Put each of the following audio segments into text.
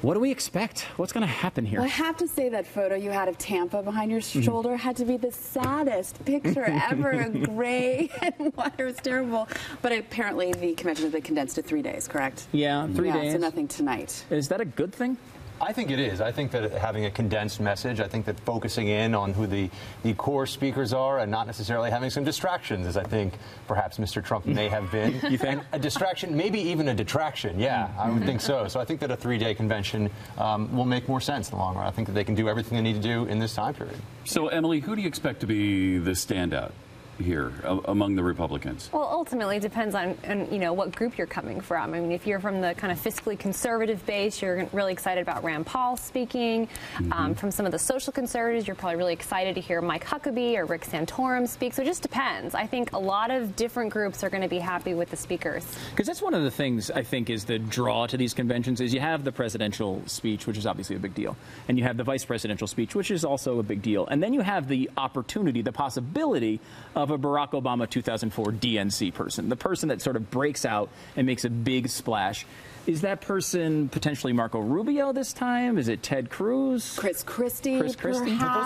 What do we expect? What's going to happen here? Well, I have to say that photo you had of Tampa behind your shoulder had to be the saddest picture ever. Gray and white. It was terrible. But apparently the convention has been condensed to 3 days, correct? Yeah, 3 days. So nothing tonight. Is that a good thing? I think it is. I think that having a condensed message, I think that focusing in on who the core speakers are and not necessarily having some distractions, as I think perhaps Mr. Trump may have been. You think? A distraction, maybe even a detraction. Yeah, I would think so. So I think that a 3-day convention will make more sense in the long run. I think that they can do everything they need to do in this time period. So, Emily, who do you expect to be the standout here among the Republicans? Well, ultimately it depends on you know, what group you're coming from. I mean, if you're from the kind of fiscally conservative base, you're really excited about Rand Paul speaking. From some of the social conservatives, you're probably really excited to hear Mike Huckabee or Rick Santorum speak. So it just depends. I think a lot of different groups are going to be happy with the speakers. Because that's one of the things I think is the draw to these conventions is you have the presidential speech, which is obviously a big deal, and you have the vice presidential speech, which is also a big deal, and then you have the opportunity, the possibility of a Barack Obama 2004 DNC person, the person that sort of breaks out and makes a big splash. Is that person potentially Marco Rubio this time? Is it Ted Cruz? Chris Christie? But those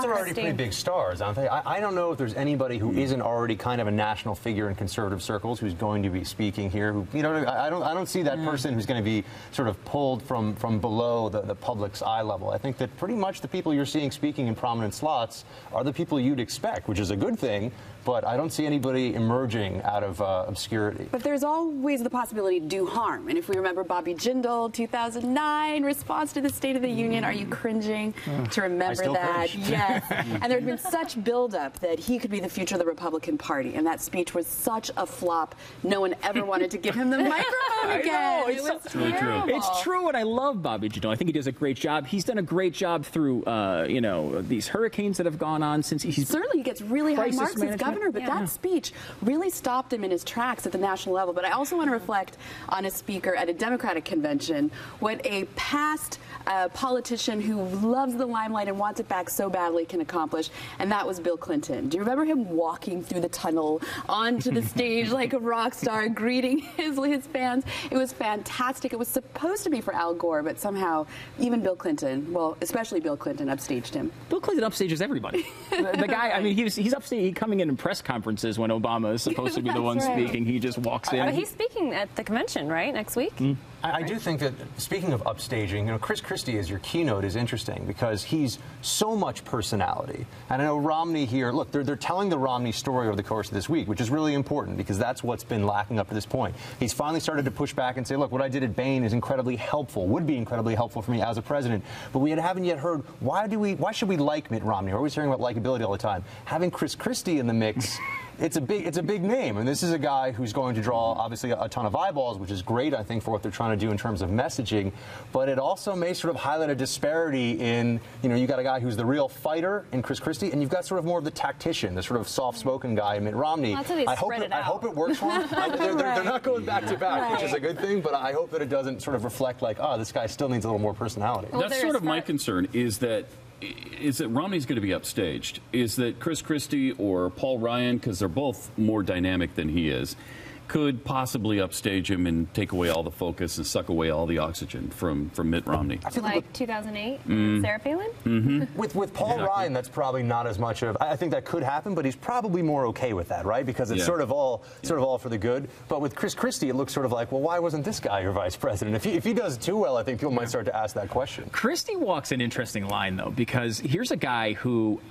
are already pretty big stars, aren't they? I don't know if there's anybody who isn't already kind of a national figure in conservative circles who's going to be speaking here. Who, you know, I don't see that person who's going to be sort of pulled from below the public's eye level. I think that pretty much the people you're seeing speaking in prominent slots are the people you'd expect, which is a good thing. But I don't see anybody emerging out of obscurity. But there's always the possibility to do harm. And if we remember Bobby Jindal, 2009, response to the State of the Union, are you cringing to remember that? Cringe. Yes. And there had been such buildup that he could be the future of the Republican Party. And that speech was such a flop. No one ever wanted to give him the microphone again. It was really true. It's true, and I love Bobby Jindal. I think he does a great job. He's done a great job through, you know, these hurricanes that have gone on since he's certainly he gets really high marks as governor. But that speech really stopped him in his tracks at the national level. But I also want to reflect on a speaker at a Democratic convention, what a past politician who loves the limelight and wants it back so badly can accomplish, and that was Bill Clinton. Do you remember him walking through the tunnel onto the stage like a rock star, greeting his fans? It was fantastic. It was supposed to be for Al Gore, but somehow even Bill Clinton, well, especially Bill Clinton, upstaged him. Bill Clinton upstages everybody. The guy, I mean, he's upstaging, coming in press conferences when Obama is supposed to be the one speaking. He just walks in. But he's speaking at the convention, right, next week? I do think that, speaking of upstaging, you know, Chris Christie as your keynote is interesting because he's so much personality. And I know Romney here, look, they're telling the Romney story over the course of this week, which is really important because that's what's been lacking up to this point. He's finally started to push back and say, look, what I did at Bain is incredibly helpful, would be incredibly helpful for me as a president. But we haven't yet heard, why should we like Mitt Romney? We're always hearing about likability all the time. Having Chris Christie in the mix, it's a big name, and this is a guy who's going to draw obviously a ton of eyeballs, which is great, I think, for what they're trying to do in terms of messaging. But it also may sort of highlight a disparity in, you know, you got a guy who's the real fighter in Chris Christie, and you've got sort of more of the tactician, the sort of soft-spoken guy in Mitt Romney. Well, I hope it works for him. They're not going back to back, which is a good thing. But I hope that it doesn't sort of reflect like, oh, this guy still needs a little more personality. Well, that's sort of my concern. Is that Romney's going to be upstaged? Is that Chris Christie or Paul Ryan, because they're both more dynamic than he is, could possibly upstage him and take away all the focus and suck away all the oxygen from Mitt Romney? Like 2008, Sarah Palin? With Paul Ryan, that's probably not as much of. I think that could happen, but he's probably more okay with that, right? Because it's sort of all for the good. But with Chris Christie, it looks sort of like, well, why wasn't this guy your vice president? If he does too well, I think people might start to ask that question. Christie walks an interesting line, though, because here's a guy who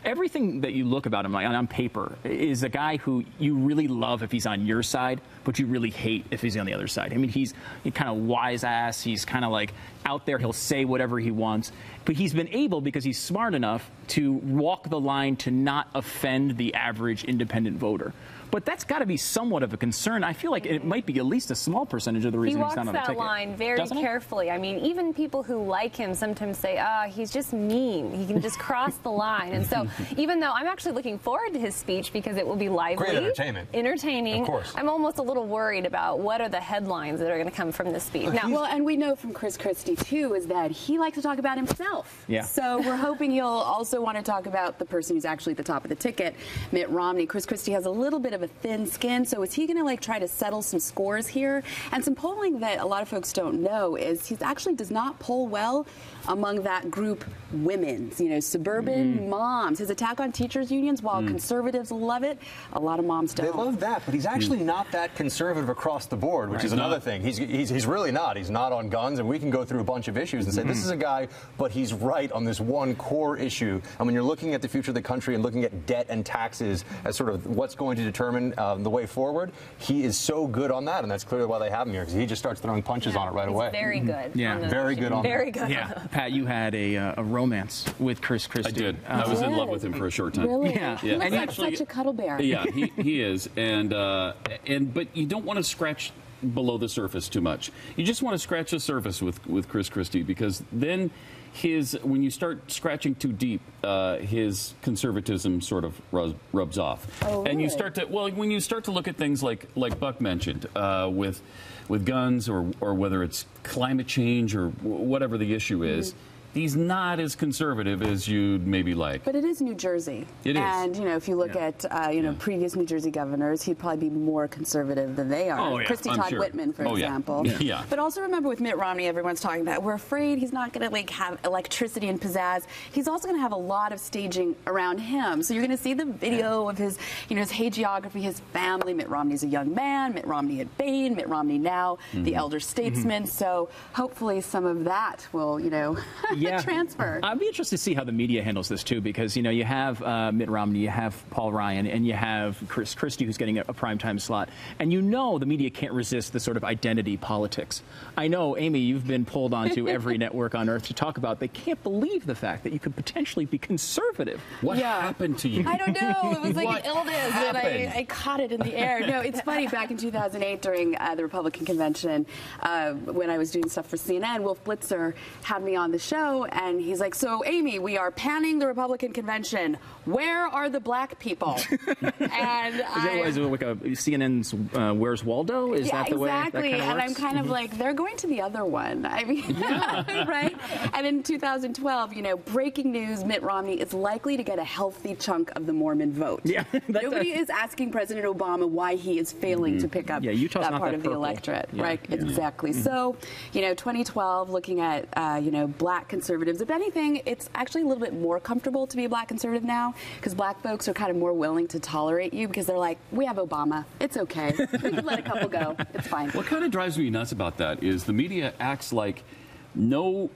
everything that you look about him on paper is a guy who you really love if he's on your side, but you really hate if he's on the other side. I mean, he's kind of wise ass. He's kind of like out there. He'll say whatever he wants. But he's been able, because he's smart enough, to walk the line to not offend the average independent voter. But that's got to be somewhat of a concern. I feel like it might be at least a small percentage of the reason he's not on the ticket. He walks that line very carefully. I mean, even people who like him sometimes say, he's just mean. He can just cross the line. And so even though I'm actually looking forward to his speech because it will be lively. Great entertainment. Entertaining. Of course. I'm almost a little worried about what are the headlines that are going to come from this speech. Now, well, and we know from Chris Christie, too, is that he likes to talk about himself. Yeah. So we're hoping you'll also want to talk about the person who's actually at the top of the ticket, Mitt Romney. Chris Christie has a little bit of of a thin skin. So is he going to like try to settle some scores here? And some polling that a lot of folks don't know is he actually does not poll well among that group women's, suburban moms. His attack on teachers unions, while conservatives love it, a lot of moms don't. They love that, but he's actually not that conservative across the board, which is another thing. He's really not. He's not on guns, and we can go through a bunch of issues and say this is a guy, but he's right on this one core issue. And when you're looking at the future of the country and looking at debt and taxes as sort of what's going to determine the way forward, he is so good on that, and that's clearly why they have him here, because he just starts throwing punches on it right away. Very good. Yeah, very good on that. Very good. Yeah, Pat, you had a romance with Chris Christie. I did. I was in love with him for a short time. Really? Yeah. He looks And like actually, such a cuddle bear. Yeah, he is, but you don't want to scratch below the surface too much. You just want to scratch the surface with Chris Christie, because then when you start scratching too deep, his conservatism sort of rubs off. Oh, really? And you start to, when you start to look at things like Buck mentioned, with guns or whether it's climate change or whatever the issue is, he's not as conservative as you'd maybe like. But it is New Jersey. It is. And, if you look at, previous New Jersey governors, he'd probably be more conservative than they are. Oh, yeah. Christy I'm Todd sure. Whitman, for Oh, yeah. example. Yeah. But also remember with Mitt Romney, everyone's talking about, we're afraid he's not going to, have electricity and pizzazz. He's also going to have a lot of staging around him. So you're going to see the video of his, his hagiography, his family. Mitt Romney's a young man. Mitt Romney at Bain. Mitt Romney now, the elder statesman. So hopefully some of that will, transfer. I'd be interested to see how the media handles this, too, because, you have Mitt Romney, you have Paul Ryan, and you have Chris Christie, who's getting a primetime slot. And the media can't resist the sort of identity politics. I know, Amy, you've been pulled onto every network on earth to talk about they can't believe the fact that you could potentially be conservative. What happened to you? I don't know. It was like What an illness, and I caught it in the air. No, it's funny. Back in 2008, during the Republican convention, when I was doing stuff for CNN, Wolf Blitzer had me on the show, and he's like, "So, Amy, we are panning the Republican convention. Where are the black people?" And Is it like a CNN's Where's Waldo? Is that the way that exactly. kind of And works? I'm kind of like, they're going to the other one. I mean, right? And in 2012, breaking news: Mitt Romney is likely to get a healthy chunk of the Mormon vote. Yeah, nobody is asking President Obama why he is failing to pick up Utah's that not part that of purple. the electorate, Yeah. right? Exactly. So, 2012, looking at black conservatives. If anything, it's actually a little bit more comfortable to be a black conservative now, because black folks are kind of more willing to tolerate you, because they're like, we have Obama. It's okay. We can let a couple go. It's fine. What kind of drives me nuts about that is the media acts like no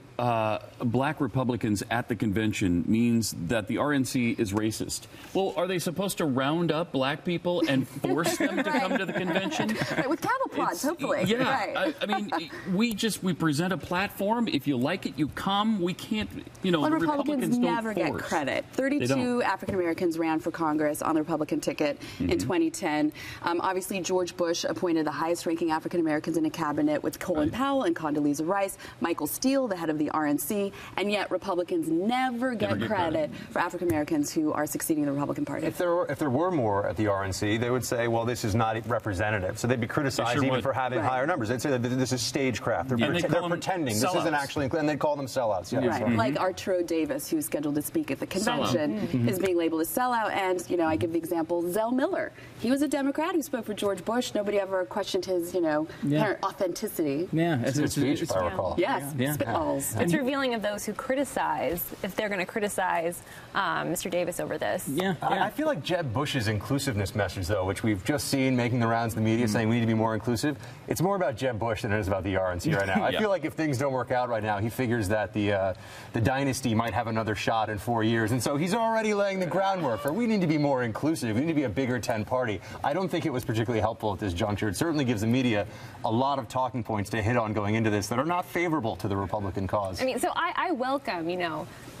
black Republicans at the convention means that the RNC is racist. Well, are they supposed to round up black people and force them to come to the convention? Right, with cattle prods, hopefully. Yeah, Right. I mean, we present a platform. If you like it, you come. We can't, the Republicans don't never get force. credit. 32 African Americans ran for Congress on the Republican ticket in 2010. Obviously, George Bush appointed the highest-ranking African Americans in a cabinet with Colin Powell and Condoleezza Rice, Michael Steele, the head of the RNC, and yet Republicans never get credit for African Americans who are succeeding in the Republican Party. If there were more at the RNC, they would say, well, this is not representative. So they'd be criticized even for having higher numbers. They'd say that this is stagecraft. They're pretending. This isn't actually, and they'd call them sellouts. Yeah. Right. Like Arturo Davis, who's scheduled to speak at the convention, is being labeled a sellout. And, I give the example, Zell Miller. He was a Democrat who spoke for George Bush. Nobody ever questioned his, apparent authenticity. Yeah, It's a good speech, if I recall. Yes, spitballs. It's revealing of those who criticize, if they're going to criticize Mr. Davis over this. Yeah. I feel like Jeb Bush's inclusiveness message, though, which we've just seen making the rounds in the media saying we need to be more inclusive, it's more about Jeb Bush than it is about the RNC right now. I feel like if things don't work out right now, he figures that the dynasty might have another shot in 4 years. And so he's already laying the groundwork for we need to be more inclusive. We need to be a bigger 10 party. I don't think it was particularly helpful at this juncture. It certainly gives the media a lot of talking points to hit on going into this that are not favorable to the Republican cause. I mean, so I welcome,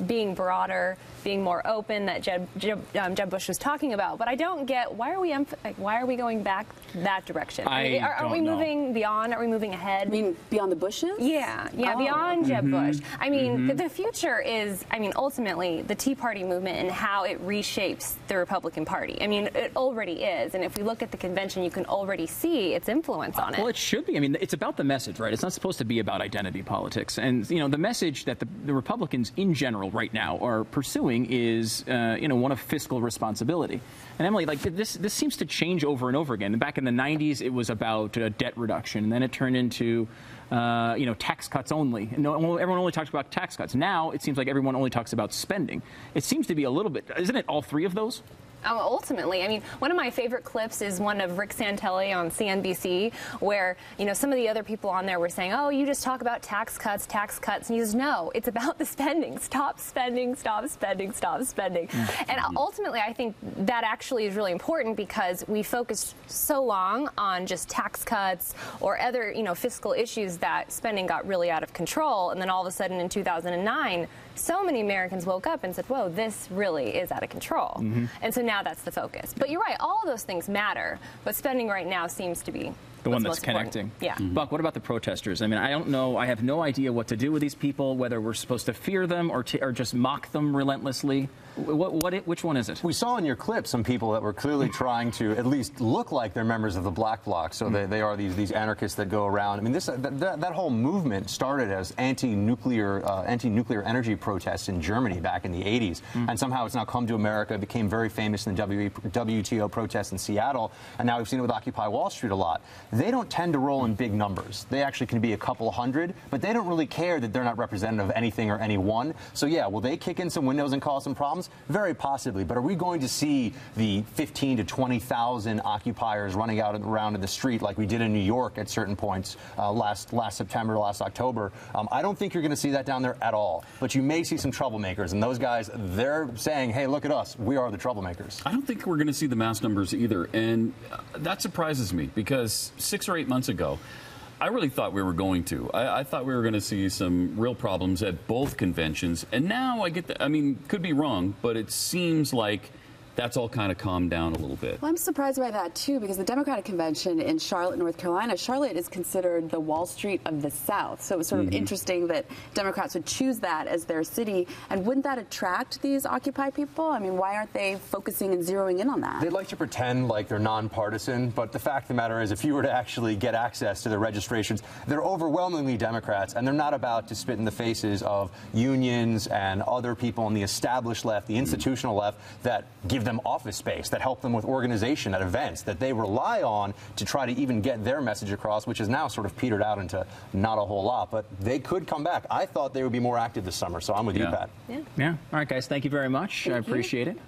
being broader, being more open that Jeb Bush was talking about, but I don't get why are we going back that direction? Are we moving beyond? Are we moving ahead? I mean, beyond the Bushes? Yeah, beyond Jeb Bush. I mean, the future is, ultimately the Tea Party movement and how it reshapes the Republican Party. I mean, it already is, and if we look at the convention, you can already see its influence on it. Well, it should be. I mean, it's about the message, right? It's not supposed to be about identity politics. politics. And, you know, the message that the Republicans in general right now are pursuing is, you know, one of fiscal responsibility. And Emily, like, this seems to change over and over again. Back in the 90s, it was about debt reduction, and then it turned into, you know, tax cuts only. Everyone only talks about tax cuts. Now it seems like everyone only talks about spending. It seems to be a little bit, isn't it all three of those? Ultimately, I mean, one of my favorite clips is one of Rick Santelli on CNBC, where, you know, some of the other people on there were saying, oh, you just talk about tax cuts. And he says, no, it's about the spending. Stop spending, stop spending, stop spending. Mm-hmm. And ultimately, I think that actually is really important because we focused so long on just tax cuts or other, you know, fiscal issues that spending got really out of control. And then all of a sudden in 2009, so many Americans woke up and said, whoa, this really is out of control. Mm-hmm. And so now that's the focus. But you're right, all of those things matter, but spending right now seems to be the one that's connecting. Important. Yeah. Mm-hmm. Buck, what about the protesters? I mean, I don't know. I have no idea what to do with these people, whether we're supposed to fear them or just mock them relentlessly. Which one is it? We saw in your clip some people that were clearly trying to at least look like they're members of the Black Bloc. So they are these anarchists that go around. I mean, that whole movement started as anti-nuclear energy protests in Germany back in the 80s. And somehow it's now come to America. It became very famous in the WTO protests in Seattle. And now we've seen it with Occupy Wall Street a lot. They don't tend to roll in big numbers. They actually can be a couple hundred, but they don't really care that they're not representative of anything or anyone. So yeah, will they kick in some windows and cause some problems? Very possibly, but are we going to see the 15 to 20,000 occupiers running out and around in the street like we did in New York at certain points last September, last October? I don't think you're going to see that down there at all, but you may see some troublemakers, and those guys, they're saying, hey, look at us, we are the troublemakers. I don't think we're going to see the mass numbers either, and that surprises me because 6 or 8 months ago, I really thought we were going to. I thought we were going to see some real problems at both conventions. And now I get the, I mean, could be wrong, but it seems like that's all kind of calmed down a little bit. Well, I'm surprised by that, too, because the Democratic Convention in Charlotte, North Carolina, Charlotte is considered the Wall Street of the South. So it was sort of interesting that Democrats would choose that as their city. And wouldn't that attract these Occupy people? I mean, why aren't they focusing and zeroing in on that? They'd like to pretend like they're nonpartisan, but the fact of the matter is, if you were to actually get access to their registrations, they're overwhelmingly Democrats, and they're not about to spit in the faces of unions and other people on the established left, the institutional left, that give them office space, that help them with organization at events, that they rely on to try to even get their message across, which is now sort of petered out into not a whole lot. But they could come back. I thought they would be more active this summer, so I'm with you, Pat. Yeah. All right, guys, thank you very much. I appreciate it.